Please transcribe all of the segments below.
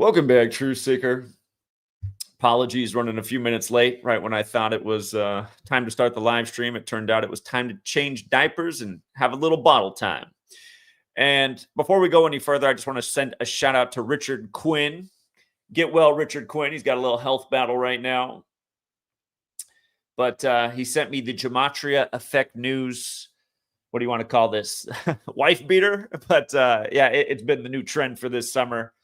Welcome back, True Seeker. Apologies, running a few minutes late, right when I thought it was time to start the live stream. It turned out it was time to change diapers and have a little bottle time. And before we go any further, I just want to send a shout out to Richard Quinn. Get well, Richard Quinn. He's got a little health battle right now. But he sent me the GematriaEffectNews. What do you want to call this? Wife beater? But yeah, it's been the new trend for this summer.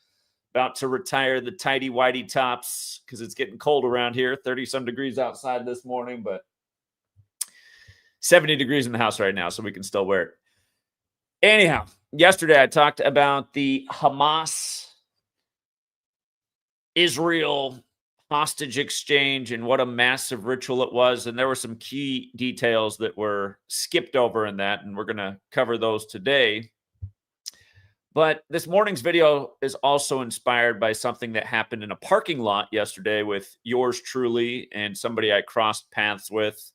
About to retire the tidy whitey tops because it's getting cold around here. 30-some degrees outside this morning, but 70 degrees in the house right now, so we can still wear it. Anyhow, yesterday I talked about the Hamas-Israel hostage exchange and what a massive ritual it was. And there were some key details that were skipped over in that, and we're going to cover those today. But this morning's video is also inspired by something that happened in a parking lot yesterday with yours truly and somebody I crossed paths with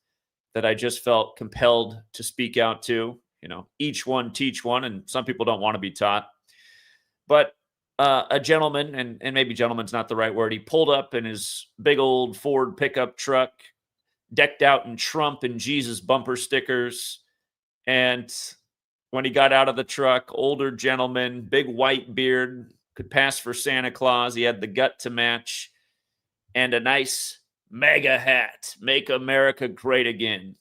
that I just felt compelled to speak out to. You know, each one teach one, and some people don't want to be taught. But a gentleman, and maybe gentleman's not the right word, he pulled up in his big old Ford pickup truck, decked out in Trump and Jesus bumper stickers, and when he got out of the truck, older gentleman, big white beard, could pass for Santa Claus. He had the gut to match and a nice mega hat, Make America Great Again.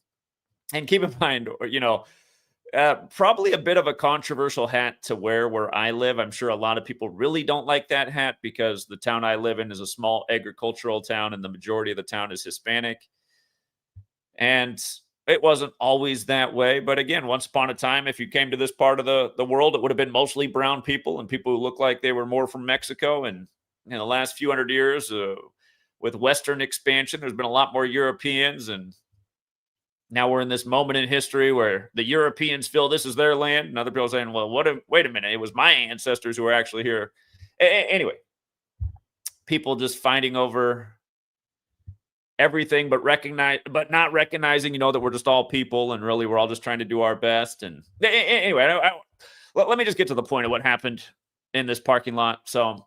And keep in mind, you know, probably a bit of a controversial hat to wear where I live. I'm sure a lot of people really don't like that hat because the town I live in is a small agricultural town and the majority of the town is Hispanic. And it wasn't always that way. But again, once upon a time, if you came to this part of the world, it would have been mostly brown people and people who looked like they were more from Mexico. And in the last few hundred years, with Western expansion, there's been a lot more Europeans. And now we're in this moment in history where the Europeans feel this is their land. And other people are saying, well, wait a minute, it was my ancestors who were actually here. Anyway, people just fighting over everything, but not recognizing, you know, that we're just all people and really we're all just trying to do our best. And anyway, let me just get to the point of what happened in this parking lot. So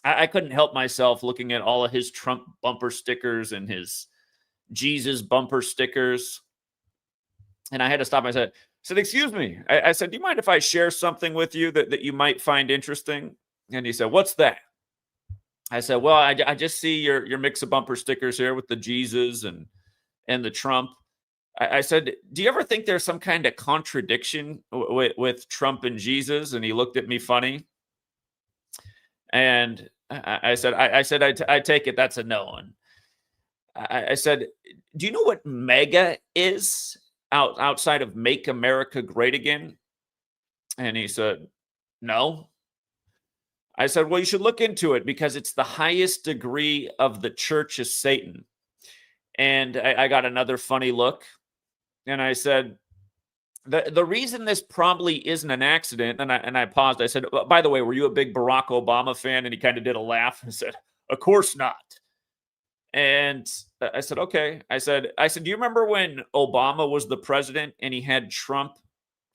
I couldn't help myself looking at all of his Trump bumper stickers and his Jesus bumper stickers. And I had to stop. I said, excuse me. I said, do you mind if I share something with you that you might find interesting? And he said, what's that? I said, well, I just see your mix of bumper stickers here with the Jesus and the Trump. I said, do you ever think there's some kind of contradiction with Trump and Jesus? And he looked at me funny. And I said, I take it that's a no. And I said, do you know what MAGA is outside of Make America Great Again? And he said, no. I said, well, you should look into it because it's the highest degree of the Church of Satan. And I got another funny look. And I said, the reason this probably isn't an accident, and I paused. I said, by the way, were you a big Barack Obama fan? And he kind of did a laugh and said, of course not. And I said, okay. I said, do you remember when Obama was the president and he had Trump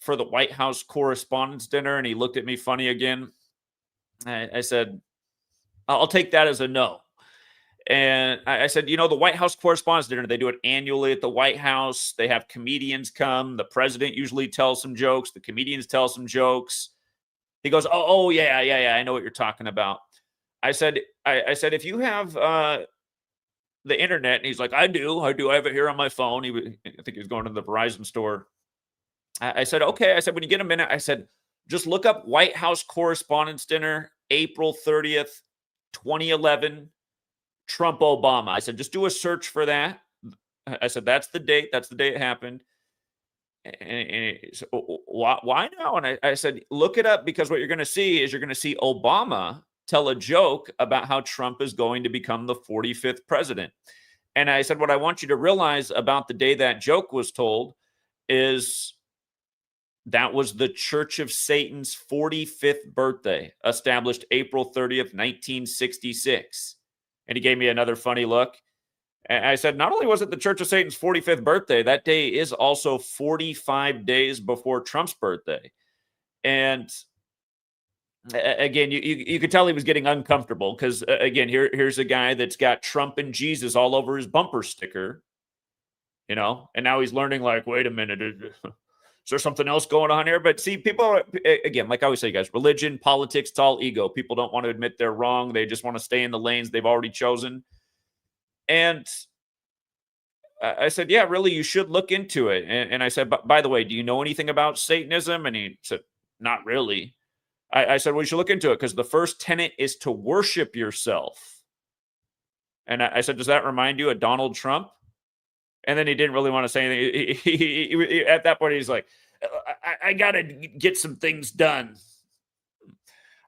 for the White House Correspondents' Dinner? And he looked at me funny again. I said, I'll take that as a no. And I said, you know, the White House Correspondents' Dinner, they do it annually at the White House. They have comedians come. The president usually tells some jokes. The comedians tell some jokes. He goes, oh yeah. I know what you're talking about. I said, if you have the internet, and he's like, I do. I have it here on my phone. I think he was going to the Verizon store. I said, okay. I said, when you get a minute, I said, just look up White House Correspondents' Dinner, April 30th, 2011, Trump Obama. I said, just do a search for that. I said, that's the date. That's the day it happened. And said, why now? And I said, look it up because what you're going to see is Obama tell a joke about how Trump is going to become the 45th president. And I said, what I want you to realize about the day that joke was told is that was the Church of Satan's 45th birthday, established April 30th, 1966. And he gave me another funny look. And I said, not only was it the Church of Satan's 45th birthday, that day is also 45 days before Trump's birthday. And Again, you could tell he was getting uncomfortable because again, here's a guy that's got Trump and Jesus all over his bumper sticker, and now he's learning like, wait a minute, is there something else going on here? But see, people again, like I always say, guys, religion, politics, it's all ego. People don't want to admit they're wrong. They just want to stay in the lanes they've already chosen. And I said, yeah, really, you should look into it. And I said, by the way, do you know anything about Satanism? And he said, not really. I said, well, you should look into it because the first tenet is to worship yourself. And I said, does that remind you of Donald Trump? And then he didn't really want to say anything. At that point, he's like, I got to get some things done.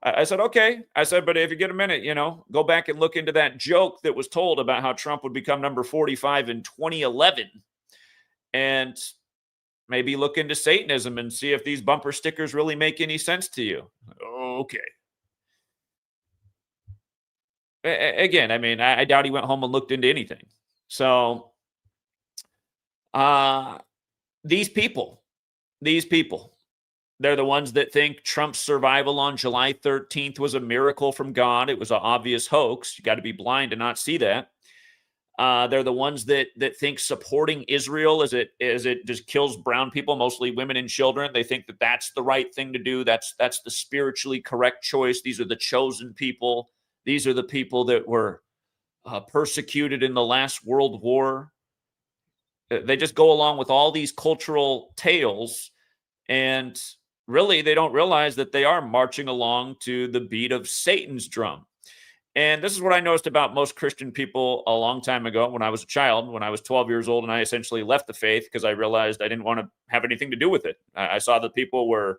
I said, okay. I said, but if you get a minute, go back and look into that joke that was told about how Trump would become number 45 in 2011. And maybe look into Satanism and see if these bumper stickers really make any sense to you. Okay. Again, I mean, I doubt he went home and looked into anything. So, these people, they're the ones that think Trump's survival on July 13th was a miracle from God. It was an obvious hoax. You got to be blind to not see that. They're the ones that think supporting Israel as it just kills brown people, mostly women and children. They think that that's the right thing to do. That's the spiritually correct choice. These are the chosen people. These are the people that were persecuted in the last World War. They just go along with all these cultural tales, and really they don't realize that they are marching along to the beat of Satan's drum. And this is what I noticed about most Christian people a long time ago when I was a child, when I was 12 years old, and I essentially left the faith because I realized I didn't want to have anything to do with it. I saw that people were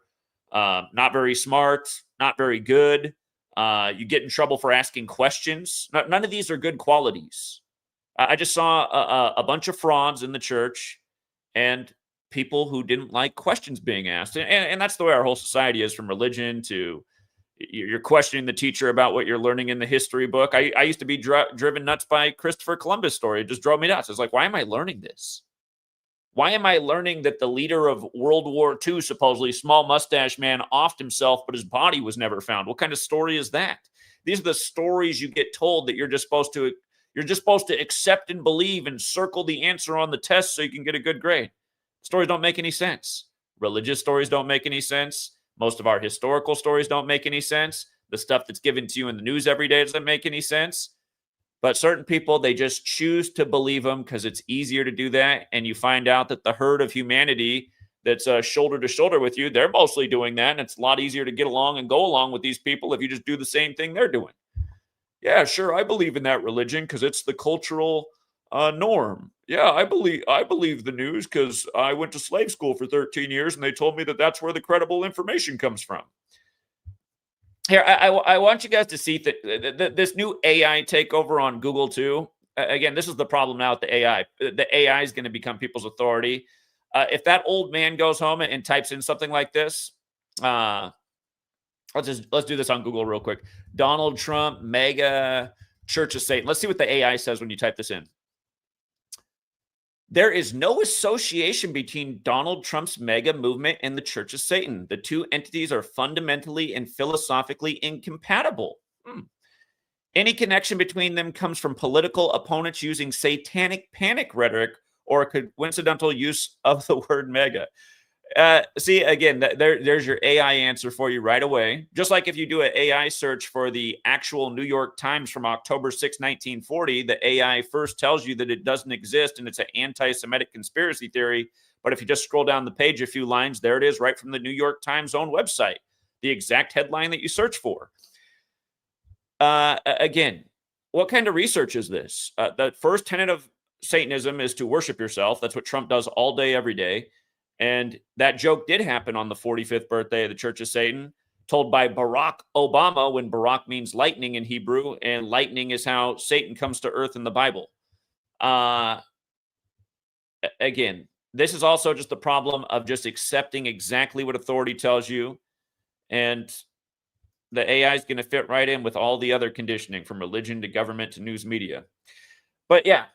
not very smart, not very good. You get in trouble for asking questions. None of these are good qualities. I just saw a bunch of frauds in the church and people who didn't like questions being asked. And that's the way our whole society is, from religion to you're questioning the teacher about what you're learning in the history book. I used to be driven nuts by Christopher Columbus' story. It just drove me nuts. It's like, why am I learning this? Why am I learning that the leader of World War II, supposedly small mustache man, offed himself, but his body was never found? What kind of story is that? These are the stories you get told that you're just supposed to accept and believe and circle the answer on the test so you can get a good grade. Stories don't make any sense. Religious stories don't make any sense. Most of our historical stories don't make any sense. The stuff that's given to you in the news every day doesn't make any sense. But certain people, they just choose to believe them because it's easier to do that. And you find out that the herd of humanity that's shoulder to shoulder with you, they're mostly doing that. And it's a lot easier to get along and go along with these people if you just do the same thing they're doing. Yeah, sure, I believe in that religion because it's the cultural norm. Yeah, I believe the news because I went to slave school for 13 years and they told me that that's where the credible information comes from. Here, I want you guys to see this new AI takeover on Google too. Again, this is the problem now with the AI. The AI is going to become people's authority. If that old man goes home and types in something like this, let's do this on Google real quick. Donald Trump, mega Church of Satan. Let's see what the AI says when you type this in. There is no association between Donald Trump's mega movement and the Church of Satan. The two entities are fundamentally and philosophically incompatible. Any connection between them comes from political opponents using satanic panic rhetoric or a coincidental use of the word mega. See, again, there's your AI answer for you right away. Just like if you do an AI search for the actual New York Times from October 6, 1940, the AI first tells you that it doesn't exist and it's an anti-Semitic conspiracy theory. But if you just scroll down the page a few lines, there it is right from the New York Times own website, the exact headline that you search for. Again, what kind of research is this? The first tenet of Satanism is to worship yourself. That's what Trump does all day, every day. And that joke did happen on the 45th birthday of the Church of Satan, told by Barack Obama, when Barack means lightning in Hebrew, and lightning is how Satan comes to earth in the Bible. Again, this is also just the problem of just accepting exactly what authority tells you. And the AI is going to fit right in with all the other conditioning, from religion to government to news media. But yeah,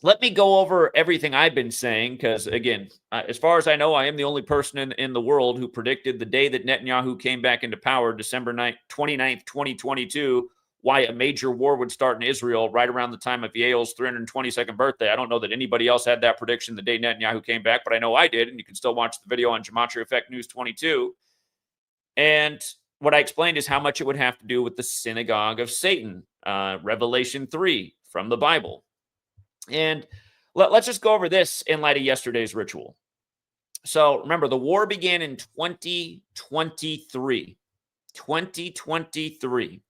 let me go over everything I've been saying, because again, as far as I know, I am the only person in the world who predicted the day that Netanyahu came back into power, December 29th, 2022, why a major war would start in Israel right around the time of Yael's 322nd birthday. I don't know that anybody else had that prediction the day Netanyahu came back, but I know I did, and you can still watch the video on GematriaEffectNews 22. And what I explained is how much it would have to do with the synagogue of Satan, Revelation 3 from the Bible. And let's just go over this in light of yesterday's ritual. So remember, the war began in 2023. 2023.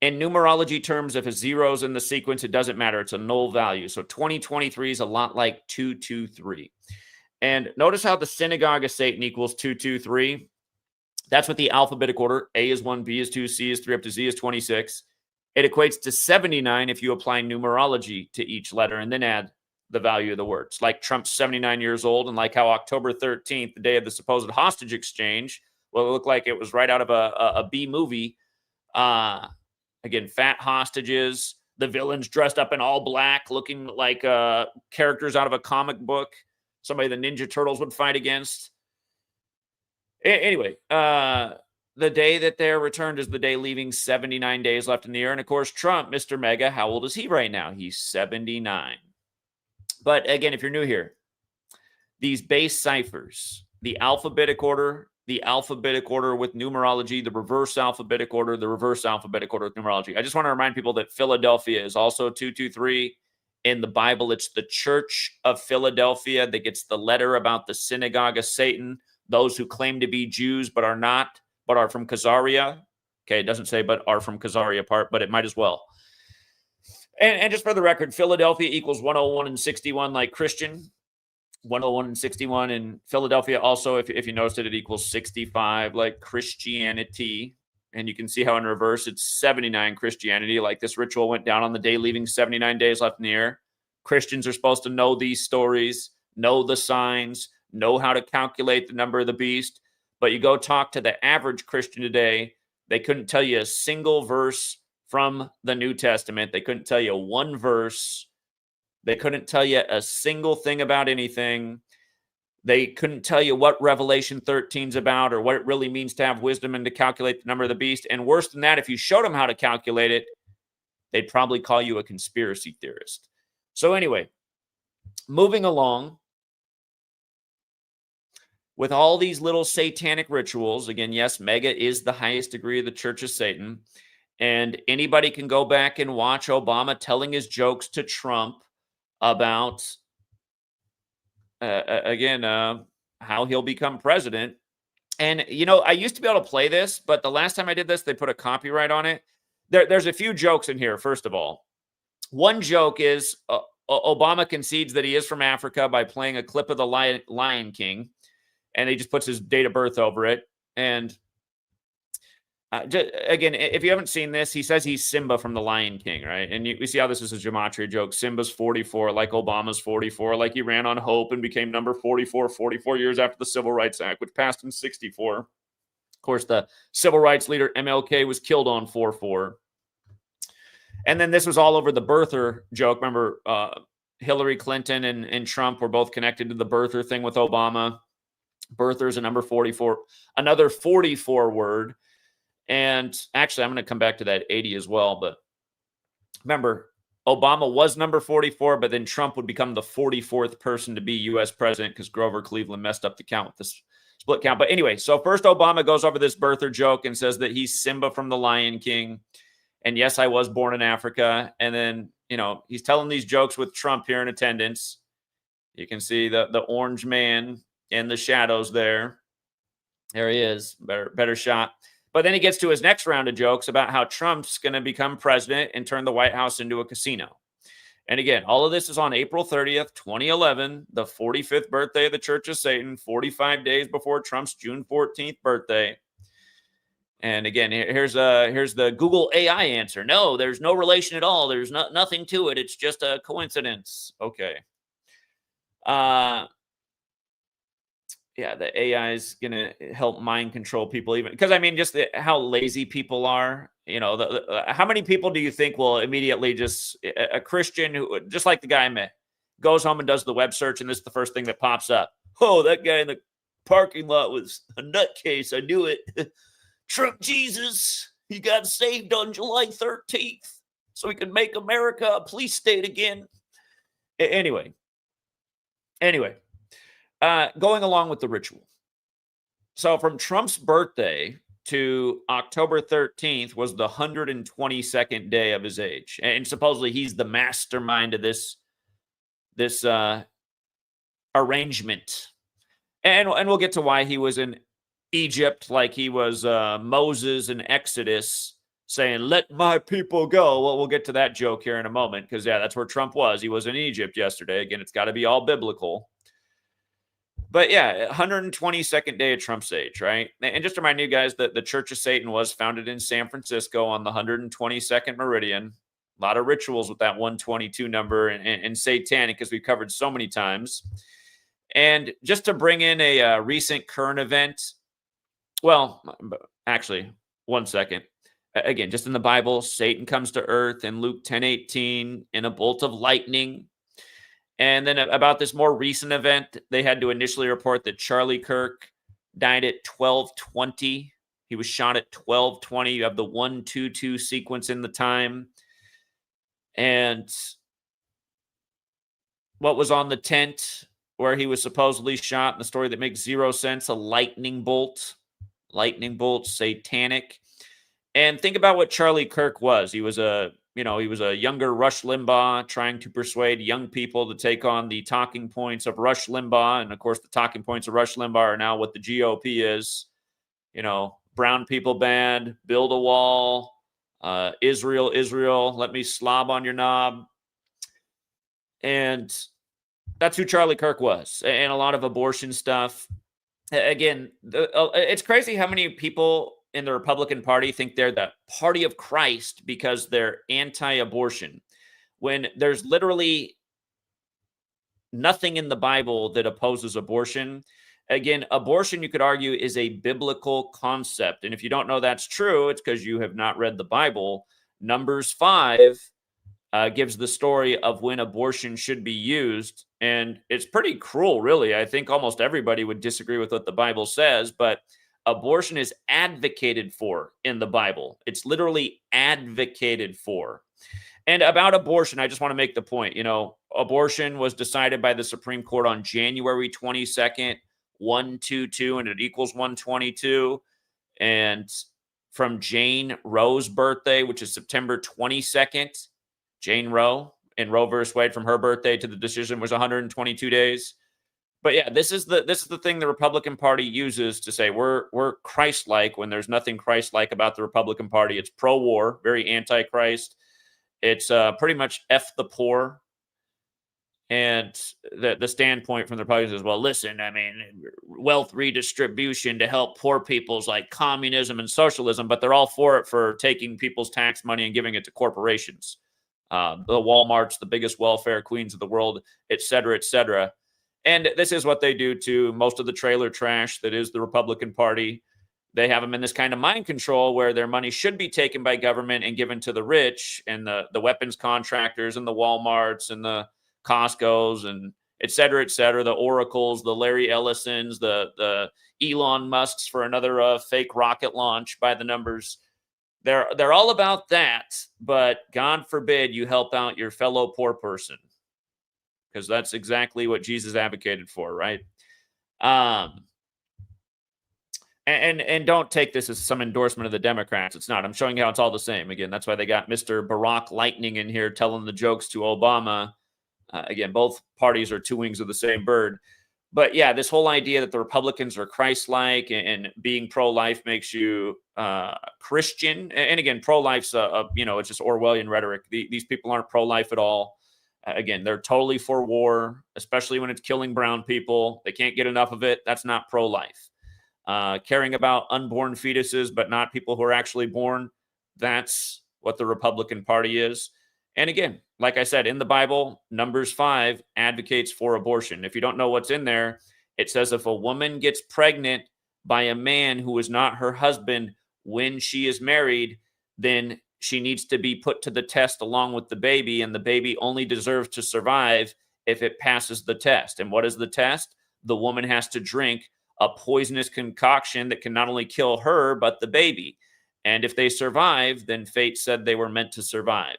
In numerology terms, if a zero's in the sequence, it doesn't matter. It's a null value. So 2023 is a lot like 223. And notice how the synagogue of Satan equals 223. That's what the alphabetic order. A is 1, B is 2, C is 3, up to Z is 26. It equates to 79 if you apply numerology to each letter and then add the value of the words. Like Trump's 79 years old, and like how October 13th, the day of the supposed hostage exchange, well, it looked like it was right out of a B movie. Again, fat hostages, the villains dressed up in all black, looking like characters out of a comic book, somebody the Ninja Turtles would fight against. Anyway, the day that they're returned is the day leaving 79 days left in the year. And of course, Trump, Mr. Mega, how old is he right now? He's 79. But again, if you're new here, these base ciphers, the alphabetic order with numerology, the reverse alphabetic order with numerology. I just want to remind people that Philadelphia is also 223. In the Bible, it's the Church of Philadelphia that gets the letter about the synagogue of Satan, those who claim to be Jews but are not, but are from Khazaria. Okay, it doesn't say but are from Khazaria part, but it might as well. And just for the record, Philadelphia equals 101 and 61 like Christian. 101 and 61. And Philadelphia also, if you noticed it equals 65 like Christianity. And you can see how in reverse it's 79 Christianity, like this ritual went down on the day leaving 79 days left in the year. Christians are supposed to know these stories, know the signs, know how to calculate the number of the beast. But you go talk to the average Christian today, they couldn't tell you a single verse from the New Testament. They couldn't tell you one verse. They couldn't tell you a single thing about anything. They couldn't tell you what Revelation 13 is about or what it really means to have wisdom and to calculate the number of the beast. And worse than that, if you showed them how to calculate it, they'd probably call you a conspiracy theorist. So anyway, moving along with all these little satanic rituals. Again, yes, Mega is the highest degree of the Church of Satan. And anybody can go back and watch Obama telling his jokes to Trump about, how he'll become president. And, I used to be able to play this, but the last time I did this, they put a copyright on it. There's a few jokes in here, first of all. One joke is Obama concedes that he is from Africa by playing a clip of the Lion King, and he just puts his date of birth over it. And again, if you haven't seen this, he says he's Simba from the Lion King, right? And we see how this is a gematria joke. Simba's 44, like Obama's 44, like he ran on hope and became number 44 years after the Civil Rights Act, which passed in 64. Of course, the civil rights leader MLK was killed on 4/4. And then this was all over the birther joke. Remember, Hillary Clinton and Trump were both connected to the birther thing with Obama. Birther is a number 44, another 44 word. And actually, I'm going to come back to that 80 as well. But remember, Obama was number 44, but then Trump would become the 44th person to be U.S. president because Grover Cleveland messed up the count with this split count. But anyway, so first Obama goes over this birther joke and says that he's Simba from the Lion King. And yes, I was born in Africa. And then, he's telling these jokes with Trump here in attendance. You can see the orange man in the shadows there. There he is. Better shot. But then he gets to his next round of jokes about how Trump's going to become president and turn the White House into a casino. And again, all of this is on April 30th, 2011, the 45th birthday of the Church of Satan, 45 days before Trump's June 14th birthday. And again, here's the Google AI answer. No, there's no relation at all. There's nothing to it. It's just a coincidence. Okay. Yeah, the AI is going to help mind control people even because, just how lazy people are. how many people do you think will immediately just a Christian who, just like the guy I met, goes home and does the web search, and this is the first thing that pops up? Oh, that guy in the parking lot was a nutcase. I knew it. Trump Jesus, he got saved on July 13th so he could make America a police state again. Anyway, going along with the ritual. So from Trump's birthday to October 13th was the 122nd day of his age. And supposedly he's the mastermind of this arrangement. And we'll get to why he was in Egypt like he was Moses in Exodus saying, let my people go. Well, we'll get to that joke here in a moment because, yeah, that's where Trump was. He was in Egypt yesterday. Again, it's got to be all biblical. But yeah, 122nd day of Trump's age, right? And just to remind you guys that the Church of Satan was founded in San Francisco on the 122nd meridian. A lot of rituals with that 122 number and satanic, as we've covered so many times. And just to bring in a recent current event, well, actually, one second. Again, just in the Bible, Satan comes to earth in Luke 10:18 in a bolt of lightning. And then about this more recent event, they had to initially report that Charlie Kirk died at 12:20. He was shot at 12:20. You have the 1-2-2 sequence in the time. And what was on the tent where he was supposedly shot in the story that makes zero sense, a lightning bolt, satanic. And think about what Charlie Kirk was. He was a younger Rush Limbaugh trying to persuade young people to take on the talking points of Rush Limbaugh. And of course, the talking points of Rush Limbaugh are now what the GOP is. Brown people banned, build a wall, Israel, let me slob on your knob. And that's who Charlie Kirk was. And a lot of abortion stuff. Again, it's crazy how many people in the Republican Party think they're the party of Christ because they're anti-abortion, when there's literally nothing in the Bible that opposes abortion. Again, abortion, you could argue, is a biblical concept. And if you don't know that's true, it's because you have not read the Bible. Numbers 5 gives the story of when abortion should be used. And it's pretty cruel, really. I think almost everybody would disagree with what the Bible says, but abortion is advocated for in the Bible. It's literally advocated for. And about abortion, I just want to make the point, abortion was decided by the Supreme Court on January 22nd, 122, and it equals 122. And from Jane Roe's birthday, which is September 22nd, Jane Roe in Roe versus Wade, from her birthday to the decision was 122 days. But yeah, this is the thing the Republican Party uses to say we're Christ-like when there's nothing Christ-like about the Republican Party. It's pro-war, very anti-Christ. It's pretty much F the poor. And the standpoint from the Republicans is, well, listen, wealth redistribution to help poor people's like communism and socialism, but they're all for it for taking people's tax money and giving it to corporations. The Walmarts, the biggest welfare queens of the world, et cetera, et cetera. And this is what they do to most of the trailer trash that is the Republican Party. They have them in this kind of mind control where their money should be taken by government and given to the rich and the weapons contractors and the Walmarts and the Costcos and et cetera, the Oracles, the Larry Ellisons, the Elon Musks for another fake rocket launch by the numbers. They're all about that, but God forbid you help out your fellow poor person, because that's exactly what Jesus advocated for, right? And don't take this as some endorsement of the Democrats. It's not. I'm showing you how it's all the same. Again, that's why they got Mr. Barack Lightning in here telling the jokes to Obama. Again, both parties are two wings of the same bird. But yeah, this whole idea that the Republicans are Christ-like and being pro-life makes you Christian. And again, pro-life's, it's just Orwellian rhetoric. These people aren't pro-life at all. Again, they're totally for war, especially when it's killing brown people. They can't get enough of it. That's not pro-life. Caring about unborn fetuses, but not people who are actually born. That's what the Republican Party is. And again, like I said, in the Bible, Numbers 5 advocates for abortion. If you don't know what's in there, it says if a woman gets pregnant by a man who is not her husband when she is married, then she needs to be put to the test along with the baby, and the baby only deserves to survive if it passes the test. And what is the test? The woman has to drink a poisonous concoction that can not only kill her, but the baby. And if they survive, then fate said they were meant to survive.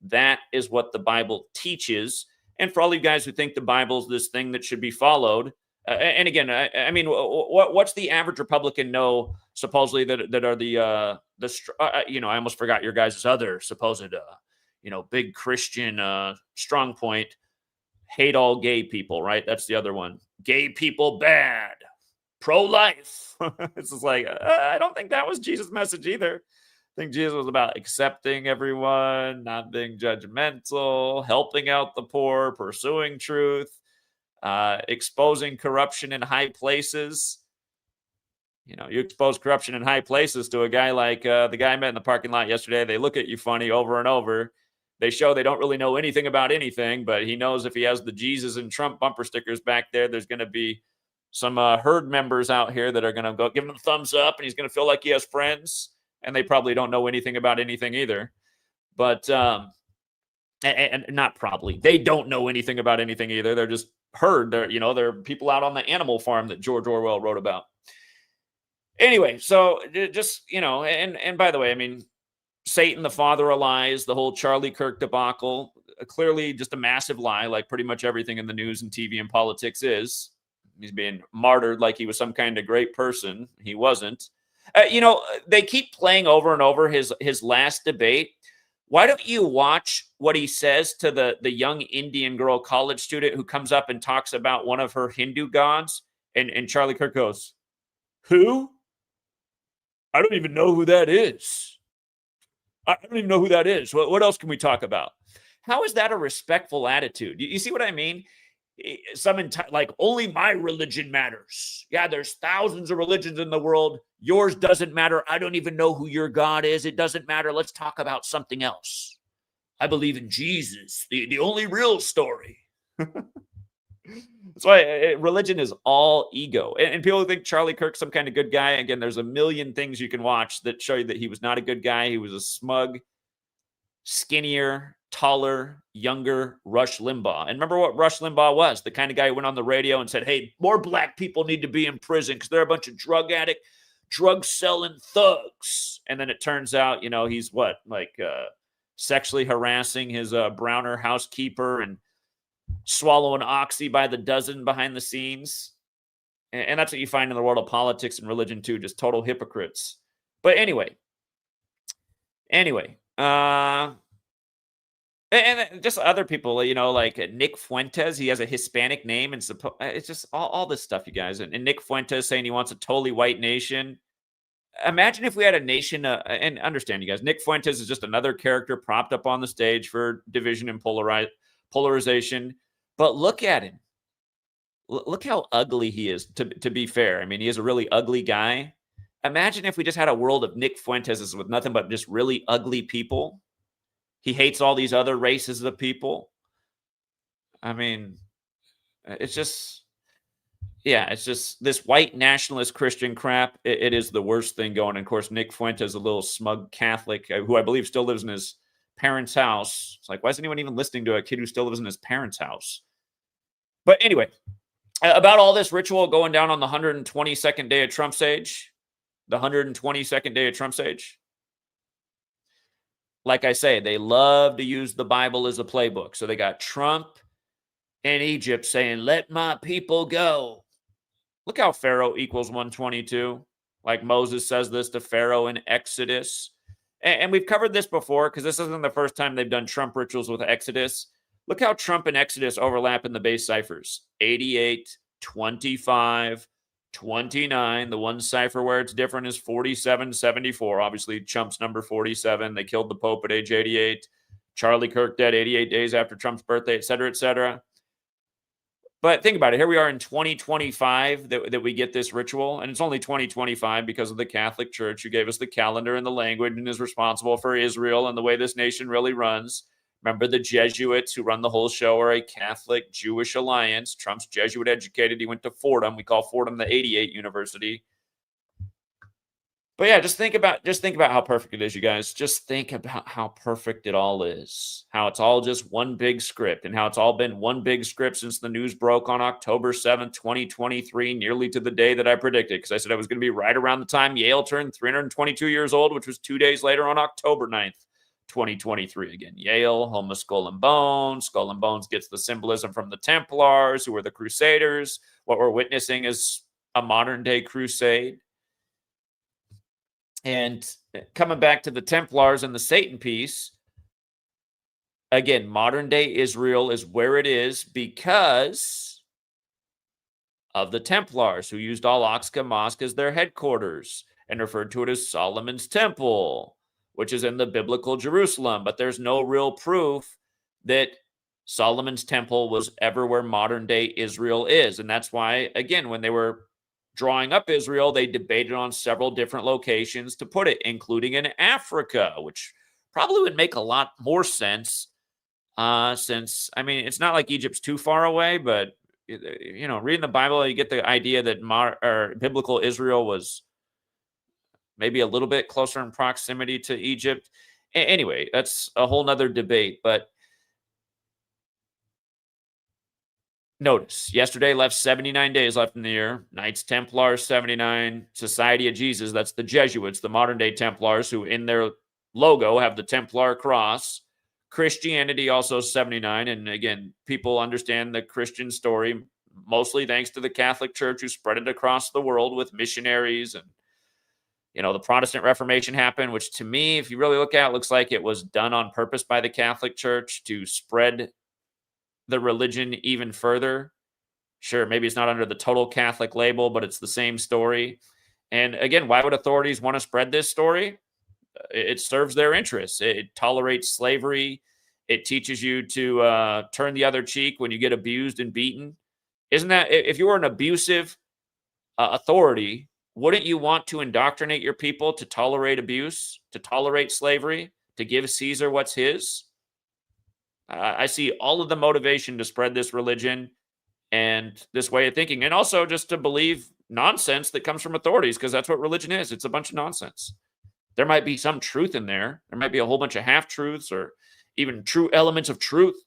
That is what the Bible teaches. And for all you guys who think the Bible's this thing that should be followed, and again, I mean, what's the average Republican know supposedly that are the I almost forgot your guys' other supposed big Christian strong point: hate all gay people, right? That's the other one. Gay people bad, pro-life. It's just like, I don't think that was Jesus' message either. I think Jesus was about accepting everyone, not being judgmental, helping out the poor, pursuing truth, exposing corruption in high places. You expose corruption in high places to a guy like the guy I met in the parking lot yesterday. They look at you funny over and over. They show they don't really know anything about anything, but he knows if he has the Jesus and Trump bumper stickers back there, there's going to be some herd members out here that are going to go give him a thumbs up, and he's going to feel like he has friends, and they probably don't know anything about anything either. But and not probably, they don't know anything about anything either. They're just herd. They're people out on the animal farm that George Orwell wrote about. Anyway, so just and by the way, I mean, Satan, the father of lies, the whole Charlie Kirk debacle, clearly just a massive lie, like pretty much everything in the news and TV and politics is. He's being martyred like he was some kind of great person. He wasn't. They keep playing over and over his last debate. Why don't you watch what he says to the young Indian girl college student who comes up and talks about one of her Hindu gods? And Charlie Kirk goes, "Who? I don't even know who that is. I don't even know who that is. What else can we talk about?" How is that a respectful attitude? You see what I mean? Like, only my religion matters. Yeah, there's thousands of religions in the world. Yours doesn't matter. I don't even know who your God is. It doesn't matter. Let's talk about something else. I believe in Jesus, the only real story. That's why religion is all ego. And people think Charlie Kirk's some kind of good guy. Again, there's a million things you can watch that show you that he was not a good guy. He was a smug, skinnier, taller, younger Rush Limbaugh. And remember what Rush Limbaugh was? The kind of guy who went on the radio and said, "Hey, more black people need to be in prison because they're a bunch of drug addict, drug-selling thugs." And then it turns out, he's sexually harassing his Browner housekeeper and swallowing oxy by the dozen behind the scenes. And that's what you find in the world of politics and religion too, just total hypocrites. But anyway, and just other people, like Nick Fuentes, he has a Hispanic name, and it's just all this stuff, you guys. And Nick Fuentes saying he wants a totally white nation. Imagine if we had a nation, and understand, you guys, Nick Fuentes is just another character propped up on the stage for division and polarization. But look at him. Look how ugly he is, to be fair. I mean, he is a really ugly guy. Imagine if we just had a world of Nick Fuentes with nothing but just really ugly people. He hates all these other races of people. I mean, it's just this white nationalist Christian crap. It is the worst thing going. And of course, Nick Fuentes, a little smug Catholic who I believe still lives in his parents' house. It's like, why is anyone even listening to a kid who still lives in his parents' house? But anyway, about all this ritual going down on the 122nd day of Trump's age, the 122nd day of Trump's age. Like I say, they love to use the Bible as a playbook. So they got Trump and Egypt saying, "Let my people go." Look how Pharaoh equals 122. Like Moses says this to Pharaoh in Exodus. And we've covered this before because this isn't the first time they've done Trump rituals with Exodus. Look how Trump and Exodus overlap in the base ciphers. 88, 25, 29. The one cipher where it's different is 4774. Obviously, Trump's number 47. They killed the Pope at age 88. Charlie Kirk dead 88 days after Trump's birthday, et cetera, et cetera. But think about it. Here we are in 2025 that we get this ritual. And it's only 2025 because of the Catholic Church who gave us the calendar and the language and is responsible for Israel and the way this nation really runs. Remember, the Jesuits who run the whole show are a Catholic Jewish alliance. Trump's Jesuit educated. He went to Fordham. We call Fordham the 88 University. But yeah, just think about how perfect it is, you guys. Just think about how perfect it all is. How it's all just one big script, and how it's all been one big script since the news broke on October 7th, 2023, nearly to the day that I predicted, because I said I was going to be right around the time Yale turned 322 years old, which was 2 days later on October 9th, 2023. Again, Yale, home of Skull and Bones. Skull and Bones gets the symbolism from the Templars, who were the Crusaders. What we're witnessing is a modern day crusade. And coming back to the Templars and the Satan piece, again, modern day Israel is where it is because of the Templars, who used Al-Aqsa Mosque as their headquarters and referred to it as Solomon's Temple, which is in the biblical Jerusalem. But there's no real proof that Solomon's Temple was ever where modern day Israel is. And that's why, again, when they were drawing up Israel, they debated on several different locations to put it, including in Africa, which probably would make a lot more sense since, I mean, it's not like Egypt's too far away, but, you know, reading the Bible, you get the idea that biblical Israel was maybe a little bit closer in proximity to Egypt. Anyway, that's a whole nother debate, but notice, yesterday left 79 days left in the year. Knights Templar, 79. Society of Jesus, that's the Jesuits, the modern-day Templars, who in their logo have the Templar cross. Christianity, also 79. And again, people understand the Christian story mostly thanks to the Catholic Church, who spread it across the world with missionaries. And, you know, the Protestant Reformation happened, which to me, if you really look at it, looks like it was done on purpose by the Catholic Church to spread the religion even further. Sure, maybe it's not under the total Catholic label, but it's the same story. And again, why would authorities want to spread this story? It serves their interests. It tolerates slavery. It teaches you to turn the other cheek when you get abused and beaten. Isn't that, if you were an abusive authority, wouldn't you want to indoctrinate your people to tolerate abuse, to tolerate slavery, to give Caesar what's his? I see all of the motivation to spread this religion and this way of thinking, and also just to believe nonsense that comes from authorities, because that's what religion is. It's a bunch of nonsense. There might be some truth in there. There might be a whole bunch of half-truths or even true elements of truth,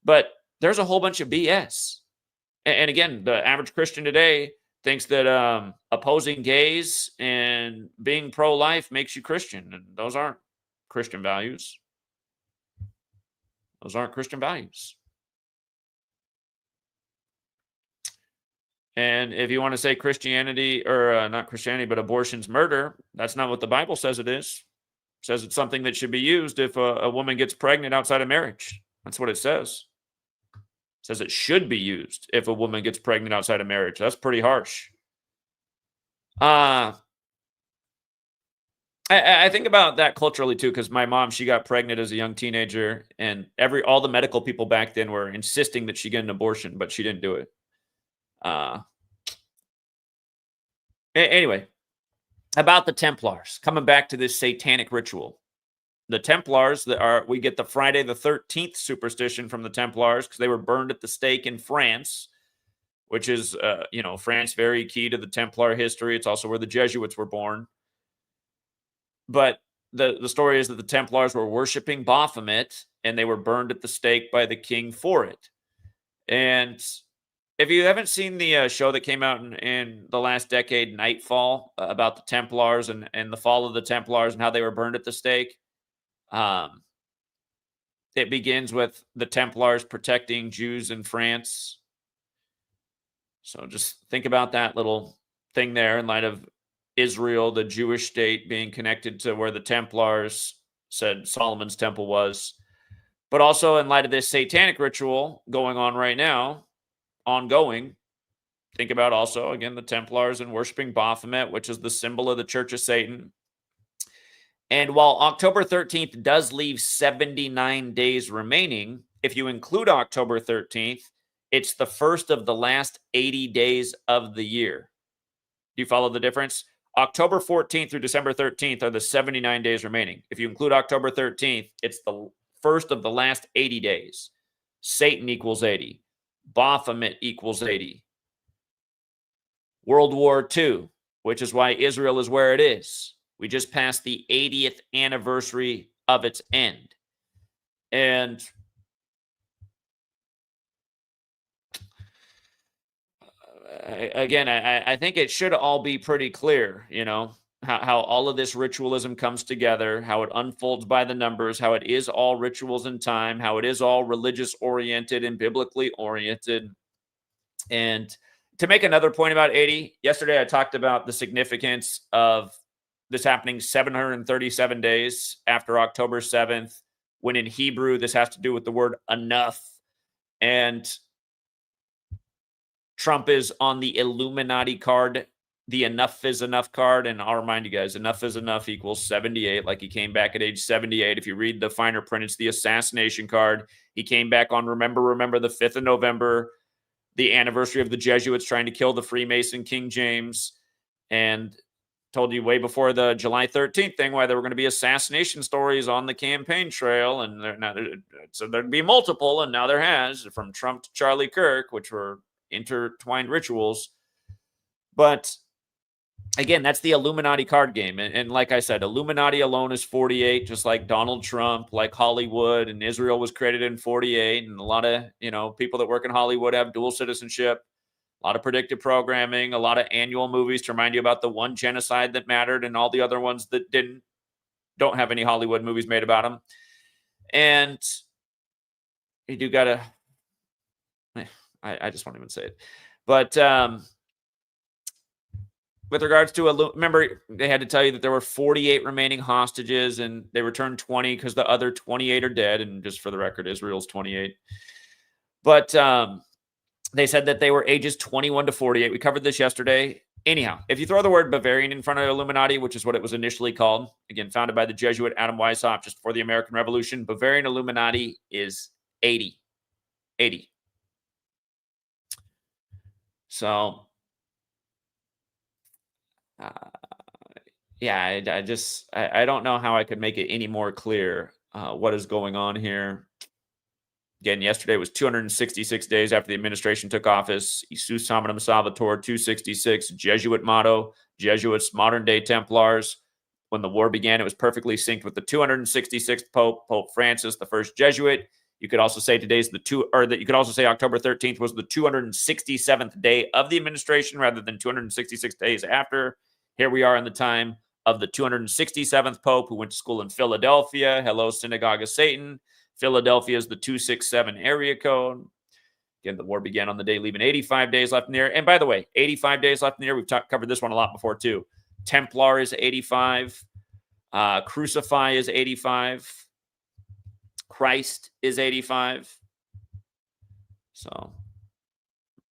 but there's a whole bunch of BS. And again, the average Christian today thinks that opposing gays and being pro-life makes you Christian, and those aren't Christian values. Those aren't Christian values. And if you want to say Christianity, or not Christianity, but abortion's murder, that's not what the Bible says it is. It says it's something that should be used if a woman gets pregnant outside of marriage. That's what it says. It says it should be used if a woman gets pregnant outside of marriage. That's pretty harsh. I think about that culturally too, because my mom, she got pregnant as a young teenager, and all the medical people back then were insisting that she get an abortion, but she didn't do it. Anyway, about the Templars, coming back to this satanic ritual. The Templars, we get the Friday the 13th superstition from the Templars, because they were burned at the stake in France, which is, France, very key to the Templar history. It's also where the Jesuits were born. But the story is that the Templars were worshiping Baphomet, and they were burned at the stake by the king for it. And if you haven't seen the show that came out in the last decade, Nightfall, about the Templars and the fall of the Templars and how they were burned at the stake, it begins with the Templars protecting Jews in France. So just think about that little thing there in light of Israel, the Jewish state, being connected to where the Templars said Solomon's temple was. But also in light of this satanic ritual going on right now, ongoing, think about also, again, the Templars and worshiping Baphomet, which is the symbol of the Church of Satan. And while October 13th does leave 79 days remaining, if you include October 13th, it's the first of the last 80 days of the year. Do you follow the difference? October 14th through December 13th are the 79 days remaining. If you include October 13th, it's the first of the last 80 days. Satan equals 80. Baphomet equals 80. World War II, which is why Israel is where it is. We just passed the 80th anniversary of its end. And again, I think it should all be pretty clear, how all of this ritualism comes together, how it unfolds by the numbers, how it is all rituals in time, how it is all religious oriented and biblically oriented. And to make another point about 80, yesterday I talked about the significance of this happening 737 days after October 7th, when in Hebrew, this has to do with the word enough. And Trump is on the Illuminati card, the enough is enough card. And I'll remind you guys, enough is enough equals 78. Like he came back at age 78. If you read the finer print, it's the assassination card. He came back on remember the 5th of November, the anniversary of the Jesuits trying to kill the Freemason King James, and told you way before the July 13th thing why there were going to be assassination stories on the campaign trail. And so there'd be multiple, and now there has, from Trump to Charlie Kirk, which were intertwined rituals. But again, that's the Illuminati card game. And like I said, Illuminati alone is 48, just like Donald Trump, like Hollywood, and Israel was created in 48. And a lot of, people that work in Hollywood have dual citizenship, a lot of predictive programming, a lot of annual movies to remind you about the one genocide that mattered and all the other ones that don't have any Hollywood movies made about them. And you do got to, I just won't even say it. But with regards to, remember, they had to tell you that there were 48 remaining hostages, and they returned 20 because the other 28 are dead. And just for the record, Israel's 28. But they said that they were ages 21 to 48. We covered this yesterday. Anyhow, if you throw the word Bavarian in front of Illuminati, which is what it was initially called, again, founded by the Jesuit Adam Weishaupt just before the American Revolution, Bavarian Illuminati is 80. 80. So, yeah, I don't know how I could make it any more clear what is going on here. Again, yesterday was 266 days after the administration took office. Isus Hominum Salvator, 266, Jesuit motto, Jesuits, modern-day Templars. When the war began, it was perfectly synced with the 266th Pope, Pope Francis, the first Jesuit. You could also say you could also say October 13th was the 267th day of the administration rather than 266 days after. Here we are in the time of the 267th Pope, who went to school in Philadelphia. Hello, Synagogue of Satan. Philadelphia is the 267 area code. Again, the war began on the day, leaving 85 days left in the year. And by the way, 85 days left in the year. We've covered this one a lot before, too. Templar is 85. Crucify is 85. Christ is 85. So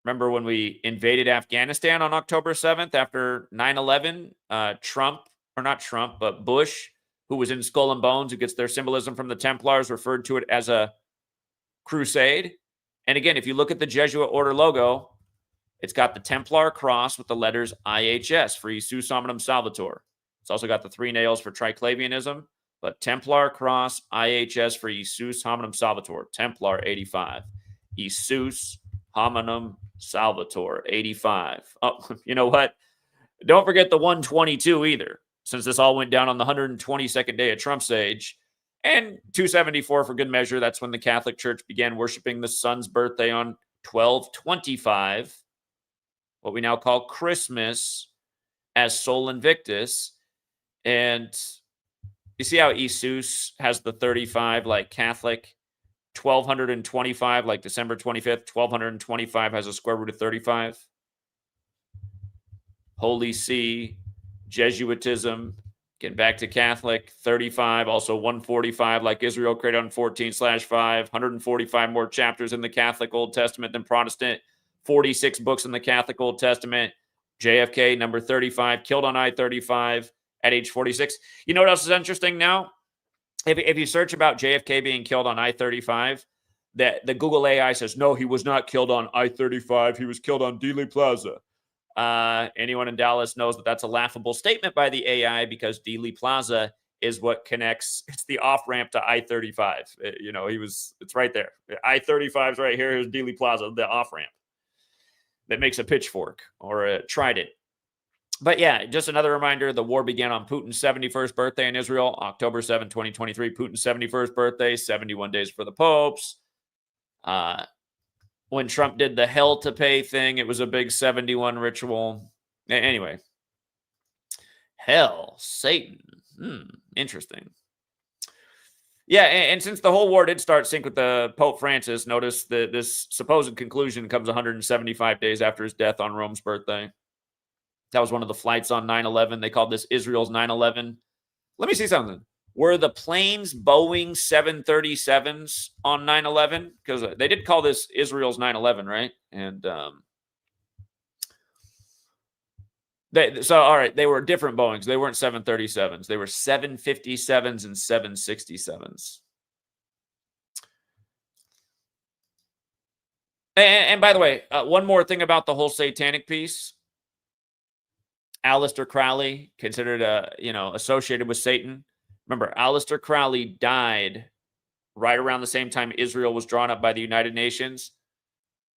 remember when we invaded Afghanistan on October 7th after 9/11? Bush, who was in Skull and Bones, who gets their symbolism from the Templars, referred to it as a crusade. And again, if you look at the Jesuit order logo, it's got the Templar cross with the letters IHS for Isus Hominum Salvator. It's also got the 3 nails for Triclavianism, but Templar cross IHS for Isus Hominum Salvator. Templar 85. Isus Hominum Salvator 85. Oh, you know what? Don't forget the 122 either, since this all went down on the 122nd day of Trump's age. And 274 for good measure. That's when the Catholic Church began worshiping the sun's birthday on 12/25, what we now call Christmas, as Sol Invictus. And you see how Isus has the 35 like Catholic, 1225 like December 25th, 1225 has a square root of 35. Holy See, Jesuitism, getting back to Catholic, 35, also 145 like Israel created on 14/5, 145 more chapters in the Catholic Old Testament than Protestant, 46 books in the Catholic Old Testament. JFK, number 35, killed on I-35 at age 46. You know what else is interesting now? If you search about JFK being killed on I-35, that the Google AI says, no, he was not killed on I-35. He was killed on Dealey Plaza. Anyone in Dallas knows that that's a laughable statement by the AI because Dealey Plaza is what connects. It's the off-ramp to I-35. It's right there. I-35 is right here. Here's Dealey Plaza, the off-ramp that makes a pitchfork or a trident. But yeah, just another reminder, the war began on Putin's 71st birthday in Israel, October 7, 2023. Putin's 71st birthday, 71 days for the popes. When Trump did the hell to pay thing, it was a big 71 ritual. Anyway, hell, Satan. Interesting. Yeah, and since the whole war did start sync with the Pope Francis, notice that this supposed conclusion comes 175 days after his death on Rome's birthday. That was one of the flights on 9/11. They called this Israel's 9/11. Let me see something. Were the planes Boeing 737s on 9/11? Because they did call this Israel's 9/11, right? And all right, they were different Boeings. They weren't 737s. They were 757s and 767s. And by the way, one more thing about the whole satanic piece. Aleister Crowley, considered associated with Satan. Remember, Aleister Crowley died right around the same time Israel was drawn up by the United Nations.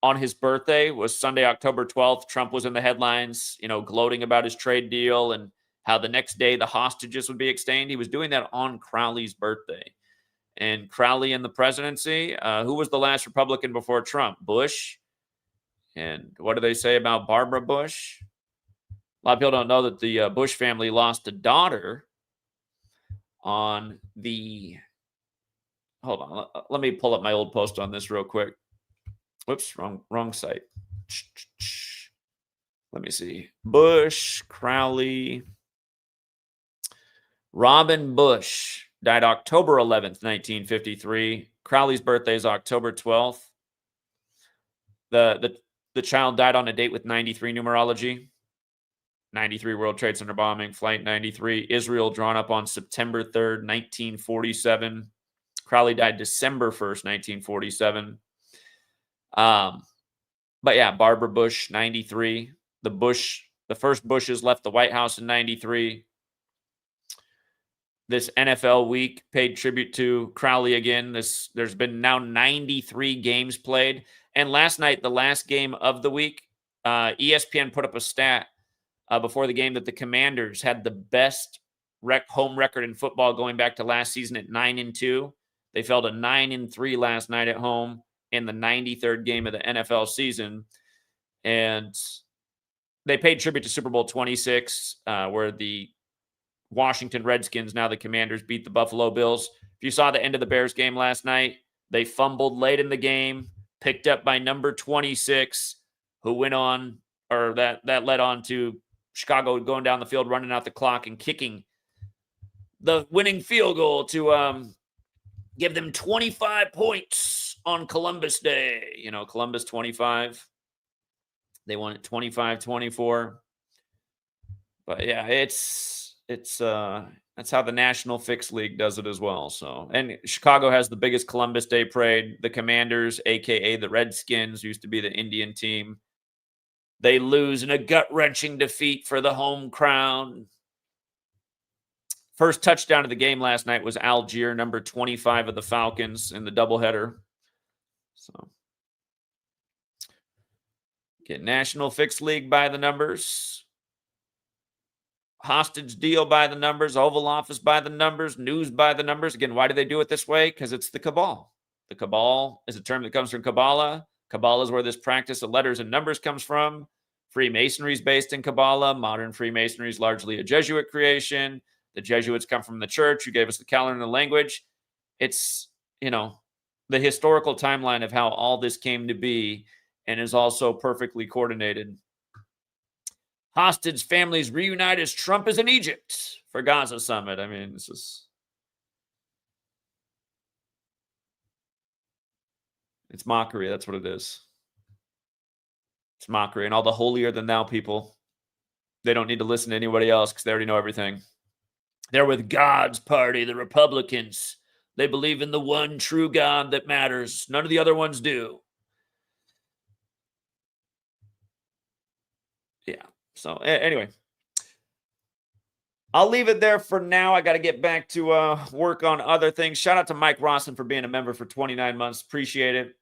On his birthday was Sunday, October 12th. Trump was in the headlines, gloating about his trade deal and how the next day the hostages would be exchanged. He was doing that on Crowley's birthday. And Crowley in the presidency, who was the last Republican before Trump? Bush. And what do they say about Barbara Bush? A lot of people don't know that the Bush family lost a daughter on the... Hold on. Let me pull up my old post on this real quick. Whoops, wrong site. Let me see. Bush, Crowley. Robin Bush died October 11th, 1953. Crowley's birthday is October 12th. The child died on a date with 93 numerology. 93 World Trade Center bombing, Flight 93. Israel drawn up on September 3rd, 1947. Crowley died December 1st, 1947. But yeah, Barbara Bush, 93. The first Bushes left the White House in 93. This NFL week paid tribute to Crowley again. There's been now 93 games played. And last night, the last game of the week, ESPN put up a stat before the game that the Commanders had the best home record in football going back to last season at 9-2. They fell to 9-3 last night at home in the 93rd game of the NFL season. And they paid tribute to Super Bowl 26, where the Washington Redskins, now the Commanders, beat the Buffalo Bills. If you saw the end of the Bears game last night, they fumbled late in the game, picked up by number 26, who went on, or that led on to Chicago going down the field, running out the clock and kicking the winning field goal to give them 25 points on Columbus Day. Columbus 25. They won it 25-24. But yeah, that's how the National Fix League does it as well. So, and Chicago has the biggest Columbus Day parade. The Commanders, aka the Redskins, used to be the Indian team. They lose in a gut-wrenching defeat for the home crown. First touchdown of the game last night was Algier, number 25 of the Falcons in the doubleheader. So, get National Fix League by the numbers. Hostage deal by the numbers. Oval Office by the numbers. News by the numbers. Again, why do they do it this way? Because it's the cabal. The cabal is a term that comes from Kabbalah. Kabbalah is where this practice of letters and numbers comes from. Freemasonry is based in Kabbalah. Modern Freemasonry is largely a Jesuit creation. The Jesuits come from the church who gave us the calendar and the language. It's, the historical timeline of how all this came to be, and is also perfectly coordinated. Hostage families reunite as Trump is in Egypt for Gaza summit. I mean, it's mockery. That's what it is. It's mockery. And all the holier than thou people, they don't need to listen to anybody else because they already know everything. They're with God's party, the Republicans. They believe in the one true God that matters. None of the other ones do. Yeah. So anyway, I'll leave it there for now. I got to get back to work on other things. Shout out to Mike Rawson for being a member for 29 months. Appreciate it.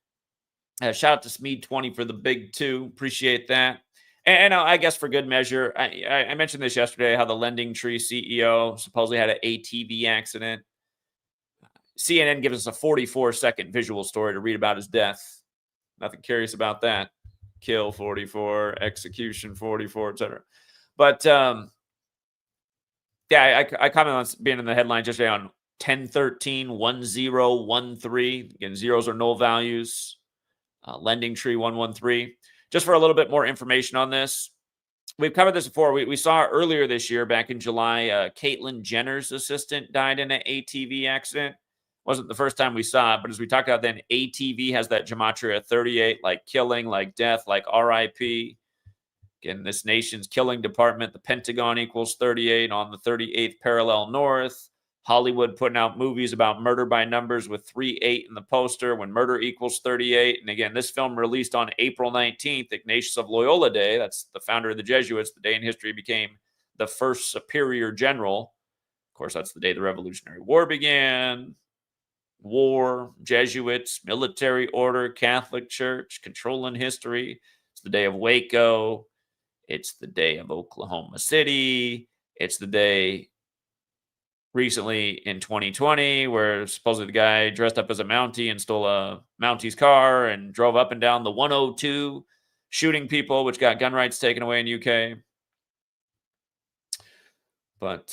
Shout out to Smeed20 for the big 2. Appreciate that. And I guess for good measure, I mentioned this yesterday, how the Lending Tree CEO supposedly had an ATV accident. CNN gives us a 44-second visual story to read about his death. Nothing curious about that. Kill 44, execution 44, etc. But yeah, I commented on being in the headlines yesterday on 1013 1013. Again, zeros are null values. Lending Tree 113. Just for a little bit more information on this, we've covered this before. We saw earlier this year, back in July, Caitlyn Jenner's assistant died in an ATV accident. Wasn't the first time we saw it, but as we talked about then, ATV has that gematria 38, like killing, like death, like RIP. Again, this nation's killing department, the Pentagon equals 38 on the 38th parallel north. Hollywood putting out movies about murder by numbers with 38 in the poster when murder equals 38. And again, this film released on April 19th, Ignatius of Loyola Day. That's the founder of the Jesuits. The day in history became the first superior general. Of course, that's the day the Revolutionary War began. War, Jesuits, military order, Catholic Church, controlling history. It's the day of Waco. It's the day of Oklahoma City. It's the day recently in 2020 where supposedly the guy dressed up as a Mountie and stole a Mountie's car and drove up and down the 102, shooting people, which got gun rights taken away in UK. But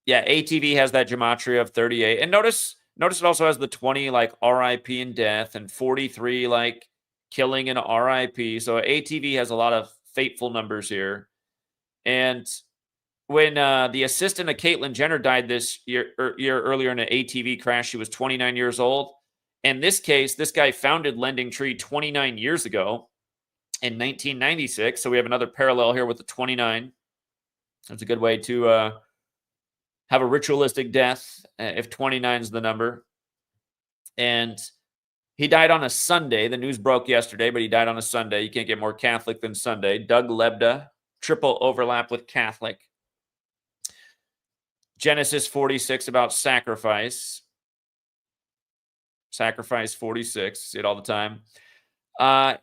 yeah, ATV has that gematria of 38. And notice it also has the 20 like RIP and death, and 43 like killing and RIP. So ATV has a lot of fateful numbers here. And when the assistant of Caitlyn Jenner died this year earlier in an ATV crash, she was 29 years old. In this case, this guy founded Lending Tree 29 years ago in 1996. So we have another parallel here with the 29. That's a good way to have a ritualistic death if 29 is the number. And he died on a Sunday. The news broke yesterday, but he died on a Sunday. You can't get more Catholic than Sunday. Doug Lebda, triple overlap with Catholic. Genesis 46 about sacrifice. Sacrifice 46. See it all the time.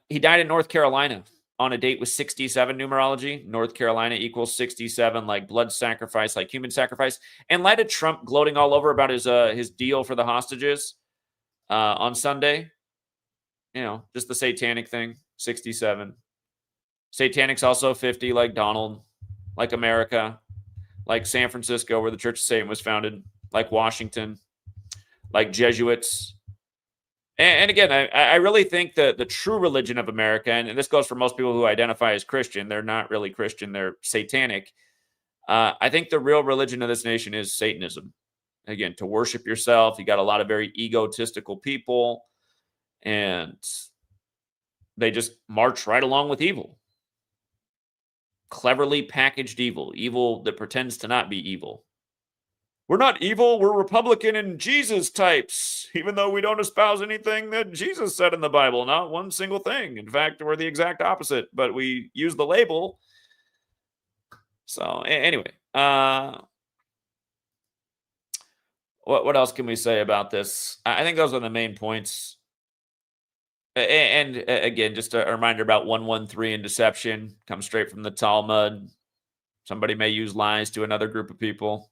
He died in North Carolina on a date with 67 numerology. North Carolina equals 67, like blood sacrifice, like human sacrifice. In light of Trump gloating all over about his deal for the hostages on Sunday, you know, just the satanic thing, 67. Satanic's also 50, like Donald, like America, like San Francisco, where the Church of Satan was founded, like Washington, like Jesuits. And again, I really think that the true religion of America, and this goes for most people who identify as Christian, they're not really Christian, they're satanic. I think the real religion of this nation is Satanism. Again, to worship yourself. You got a lot of very egotistical people, and they just march right along with evil. Cleverly packaged evil. Evil that pretends to not be evil. We're not evil, we're Republican and Jesus types, even though we don't espouse anything that Jesus said in the Bible, not one single thing. In fact, we're the exact opposite, but we use the label. So anyway, what else can we say about this? I think those are the main points. And again, just a reminder about 113 and deception comes straight from the Talmud. Somebody may use lies to another group of people.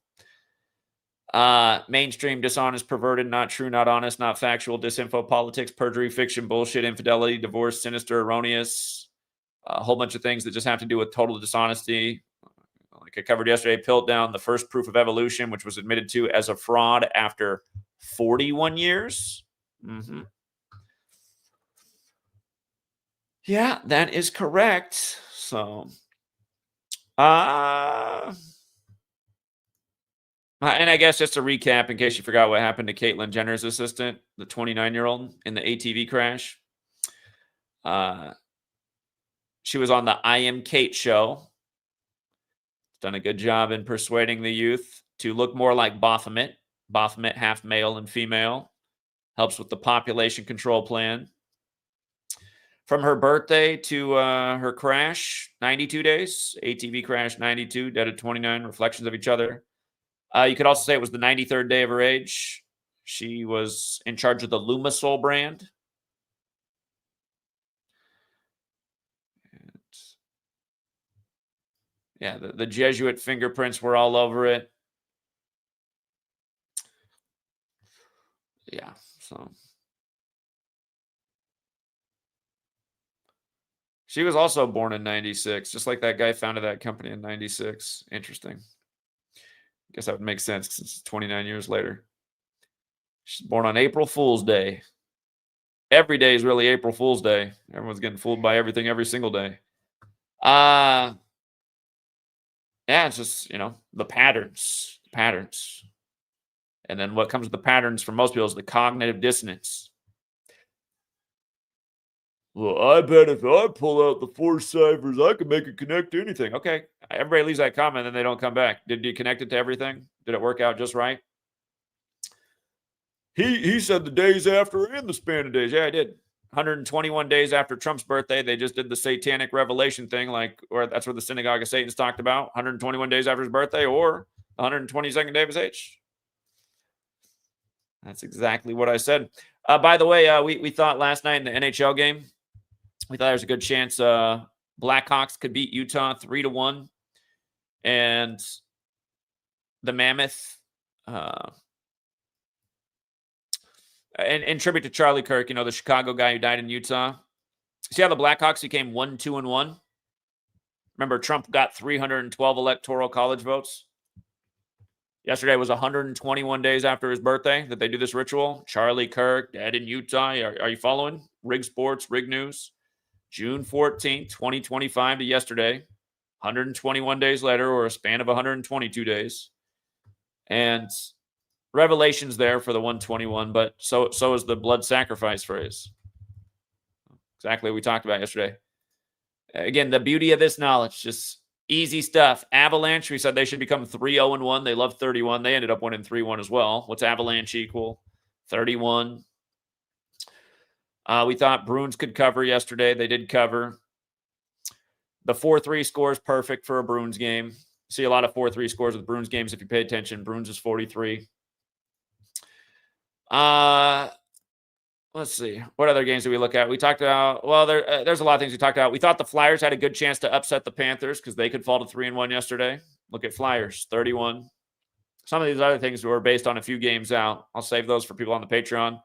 Mainstream, dishonest, perverted, not true, not honest, not factual, disinfo, politics, perjury, fiction, bullshit, infidelity, divorce, sinister, erroneous, a whole bunch of things that just have to do with total dishonesty. Like I covered yesterday, Piltdown, the first proof of evolution, which was admitted to as a fraud after 41 years. Yeah, that is correct. So, and I guess just to recap, in case you forgot what happened to Caitlyn Jenner's assistant, the 29-year-old in the ATV crash. She was on the I Am Kate show. Done a good job in persuading the youth to look more like Baphomet. Baphomet, half male and female. Helps with the population control plan. From her birthday to her crash, 92 days. ATV crash, 92, dead at 29, reflections of each other. You could also say it was the 93rd day of her age. She was in charge of the Lumisol brand. Yeah, the Jesuit fingerprints were all over it. Yeah, so she was also born in 96, just like that guy founded that company in 96. Interesting. Guess that would make sense since it's 29 years later. She's born on April Fool's Day. Every day is really April Fool's Day. Everyone's getting fooled by everything every single day. Yeah, it's just, the patterns. And then what comes with the patterns for most people is the cognitive dissonance. Well, I bet if I pull out the 4 ciphers, I can make it connect to anything. Okay. Everybody leaves that comment and they don't come back. Did you connect it to everything? Did it work out just right? He said the days after and the span of days. Yeah, I did. 121 days after Trump's birthday, they just did the satanic revelation thing, or that's what the synagogue of Satan's talked about. 121 days after his birthday, or 122nd day of his age. That's exactly what I said. By the way, we thought last night in the NHL game, we thought there was a good chance Blackhawks could beat Utah 3-1, and the Mammoth. In tribute to Charlie Kirk, the Chicago guy who died in Utah. See how the Blackhawks became 1-2-1? Remember, Trump got 312 electoral college votes. Yesterday was 121 days after his birthday that they do this ritual. Charlie Kirk, dead in Utah. Are you following? Rig Sports, Rig News. June 14th, 2025 to yesterday. 121 days later, or a span of 122 days. And Revelation's there for the 121, but so is the blood sacrifice phrase. Exactly what we talked about yesterday. Again, the beauty of this knowledge, just easy stuff. Avalanche, we said they should become 3-0-1. They love 31. They ended up winning 3-1 as well. What's Avalanche equal? 31. We thought Bruins could cover yesterday. They did cover. The 4-3 score is perfect for a Bruins game. See a lot of 4-3 scores with Bruins games if you pay attention. Bruins is 43. Let's see. What other games did we look at? We talked about, there's a lot of things we talked about. We thought the Flyers had a good chance to upset the Panthers because they could fall to 3-1 yesterday. Look at Flyers, 31. Some of these other things were based on a few games out. I'll save those for people on the Patreon.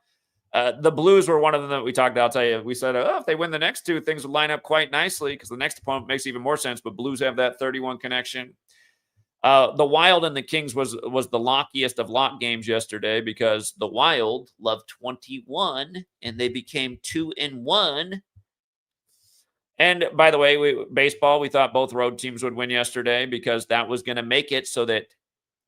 The Blues were one of them that we talked about. I'll tell you, we said, if they win the next two, things would line up quite nicely because the next opponent makes even more sense, but Blues have that 31 connection. The Wild and the Kings was the lockiest of lock games yesterday because the Wild loved 21 and they became 2-1. And by the way, baseball, we thought both road teams would win yesterday because that was going to make it so that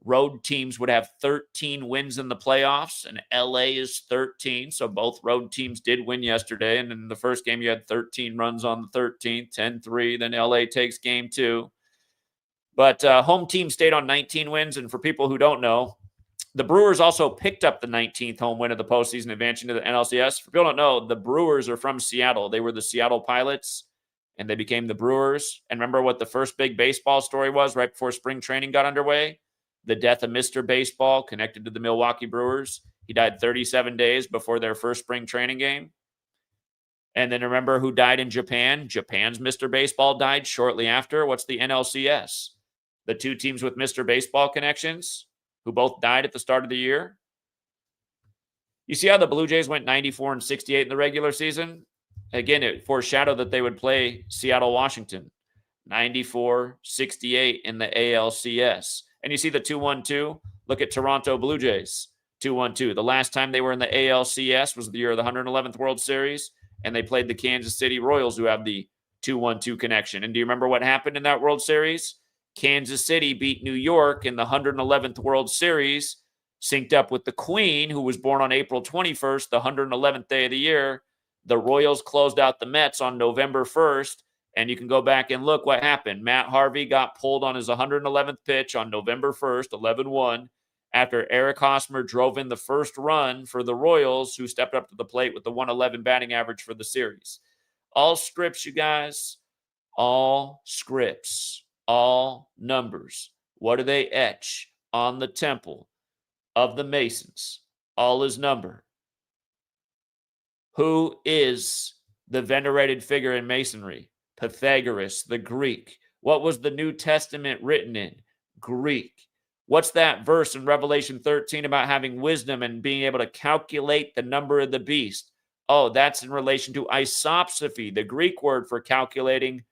road teams would have 13 wins in the playoffs, and LA is 13. So both road teams did win yesterday. And in the first game, you had 13 runs on the 13th, 10-3. Then LA takes game 2. But home team stayed on 19 wins. And for people who don't know, the Brewers also picked up the 19th home win of the postseason, advancing to the NLCS. For people who don't know, the Brewers are from Seattle. They were the Seattle Pilots, and they became the Brewers. And remember what the first big baseball story was right before spring training got underway? The death of Mr. Baseball, connected to the Milwaukee Brewers. He died 37 days before their first spring training game. And then remember who died in Japan? Japan's Mr. Baseball died shortly after. What's the NLCS? The two teams with Mr. Baseball connections who both died at the start of the year. You see how the Blue Jays went 94-68 in the regular season? Again, it foreshadowed that they would play Seattle, Washington. 94-68 in the ALCS. And you see the 2-1-2? Look at Toronto Blue Jays. 2-1-2. The last time they were in the ALCS was the year of the 111th World Series, and they played the Kansas City Royals, who have the 2-1-2 connection. And do you remember what happened in that World Series? Kansas City beat New York in the 111th World Series, synced up with the Queen, who was born on April 21st, the 111th day of the year. The Royals closed out the Mets on November 1st, and you can go back and look what happened. Matt Harvey got pulled on his 111th pitch on November 1st, 11-1, after Eric Hosmer drove in the first run for the Royals, who stepped up to the plate with the 111 batting average for the series. All scripts, you guys. All scripts. All numbers. What do they etch on the temple of the Masons? All is number. Who is the venerated figure in Masonry? Pythagoras, the Greek. What was the New Testament written in? Greek. What's that verse in Revelation 13 about having wisdom and being able to calculate the number of the beast? Oh, that's in relation to isopsophy, the Greek word for calculating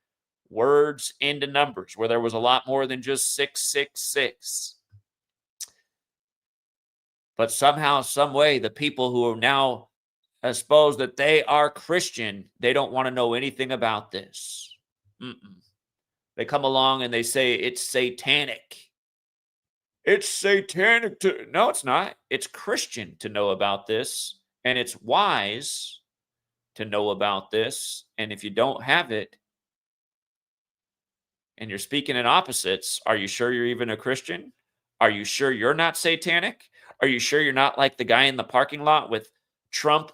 words into numbers, where there was a lot more than just 666. But somehow, some way, the people who are now suppose that they are Christian, they don't want to know anything about this. They come along and they say it's satanic. It's satanic to... No, it's not. It's Christian to know about this, and it's wise to know about this. And if you don't have it, and you're speaking in opposites, are you sure you're even a Christian? Are you sure you're not satanic? Are you sure you're not like the guy in the parking lot with Trump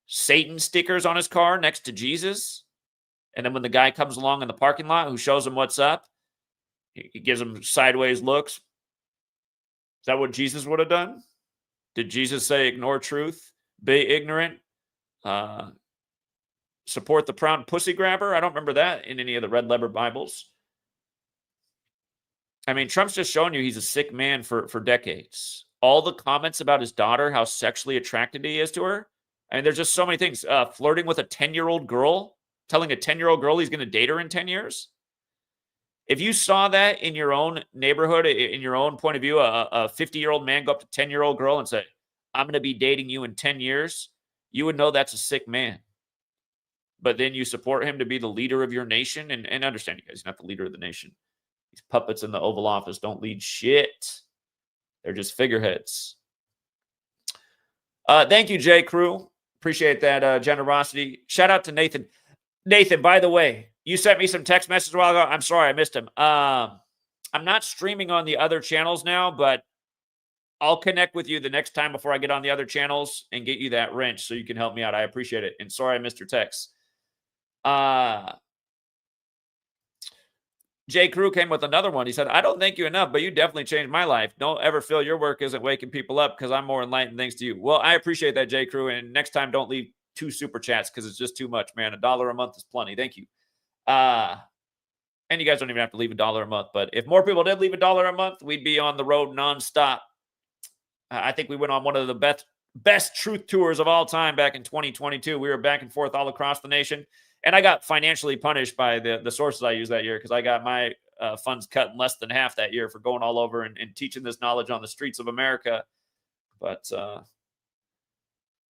Satan stickers on his car next to Jesus? And then when the guy comes along in the parking lot who shows him what's up, he gives him sideways looks. Is that what Jesus would have done? Did Jesus say ignore truth, be ignorant, support the proud pussy grabber? I don't remember that in any of the red letter Bibles. I mean, Trump's just showing you he's a sick man for decades. All the comments about his daughter, how sexually attracted he is to her. I mean, there's just so many things. Flirting with a 10-year-old girl, telling a 10-year-old girl he's going to date her in 10 years. If you saw that in your own neighborhood, in your own point of view, a 50-year-old man go up to a 10-year-old girl and say, I'm going to be dating you in 10 years, you would know that's a sick man. But then you support him to be the leader of your nation. And understand, you guys, he's not the leader of the nation. These puppets in the Oval Office don't lead shit. They're just figureheads. Thank you, J. Crew. Appreciate that generosity. Shout out to Nathan. Nathan, by the way, you sent me some text messages a while ago. I'm sorry, I missed them. I'm not streaming on the other channels now, but I'll connect with you the next time before I get on the other channels and get you that wrench so you can help me out. I appreciate it. And sorry I missed your text. Jay Crew came with another one. He said, I don't thank you enough, but you definitely changed my life. Don't ever feel your work isn't waking people up because I'm more enlightened thanks to you. Well, I appreciate that, Jay Crew. And next time, don't leave 2 super chats because it's just too much, man. $1 a month is plenty. Thank you. And you guys don't even have to leave $1 a month. But if more people did leave $1 a month, we'd be on the road nonstop. I think we went on one of the best truth tours of all time back in 2022. We were back and forth all across the nation. And I got financially punished by the sources I used that year because I got my funds cut in less than half that year for going all over and teaching this knowledge on the streets of America. But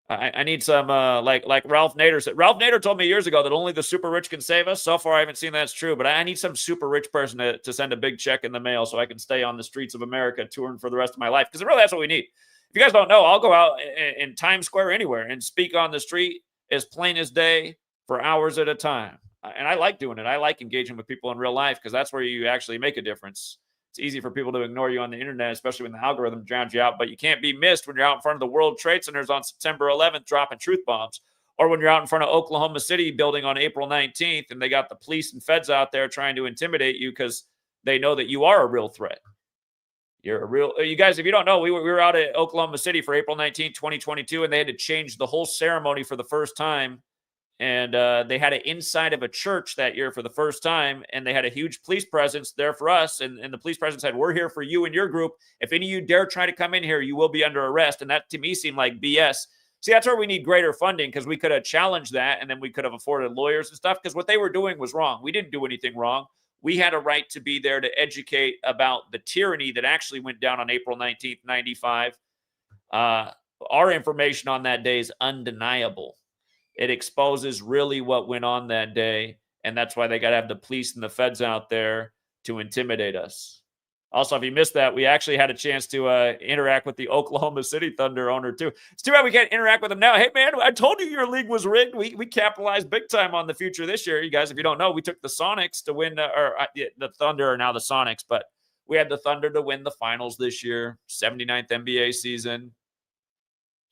I need some, like Ralph Nader said. Ralph Nader told me years ago that only the super rich can save us. So far, I haven't seen that's true. But I need some super rich person to send a big check in the mail so I can stay on the streets of America touring for the rest of my life. Because really, that's what we need. If you guys don't know, I'll go out in Times Square anywhere and speak on the street as plain as day for hours at a time. And I like doing it. I like engaging with people in real life because that's where you actually make a difference. It's easy for people to ignore you on the internet, especially when the algorithm drowns you out. But you can't be missed when you're out in front of the World Trade Centers on September 11th dropping truth bombs, or when you're out in front of Oklahoma City building on April 19th and they got the police and feds out there trying to intimidate you because they know that you are a real threat. You're a real... You guys, if you don't know, we were out at Oklahoma City for April 19th, 2022, and they had to change the whole ceremony for the first time. And they had it inside of a church that year for the first time. And they had a huge police presence there for us. And the police presence said, we're here for you and your group. If any of you dare try to come in here, you will be under arrest. And that to me seemed like BS. See, that's where we need greater funding because we could have challenged that. And then we could have afforded lawyers and stuff because what they were doing was wrong. We didn't do anything wrong. We had a right to be there to educate about the tyranny that actually went down on April 19th, 95. Our information on that day is undeniable. It exposes really what went on that day, and that's why they got to have the police and the feds out there to intimidate us. Also, if you missed that, we actually had a chance to interact with the Oklahoma City Thunder owner, too. It's too bad we can't interact with him now. Hey, man, I told you your league was rigged. We capitalized big time on the future this year. You guys, if you don't know, we took the Sonics to win, the Thunder are now the Sonics, but we had the Thunder to win the finals this year, 79th NBA season.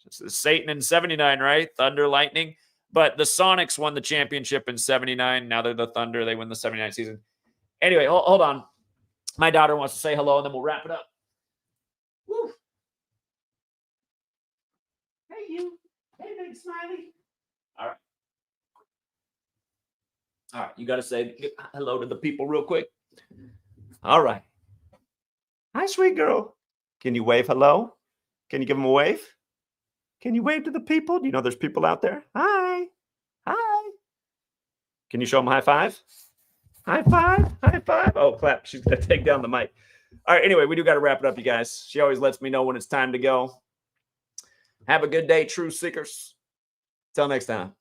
It's Satan in 79, right? Thunder, Lightning. But the Sonics won the championship in 79. Now they're the Thunder. They win the 79 season. Anyway, hold on. My daughter wants to say hello, and then we'll wrap it up. Woo. Hey, you. Hey, big smiley. All right. You got to say hello to the people real quick. All right. Hi, sweet girl. Can you wave hello? Can you give them a wave? Can you wave to the people? Do you know there's people out there? Hi. Hi. Can you show them a high five? High five. High five. Oh, clap. She's going to take down the mic. All right. Anyway, we do got to wrap it up, you guys. She always lets me know when it's time to go. Have a good day, true seekers. Till next time.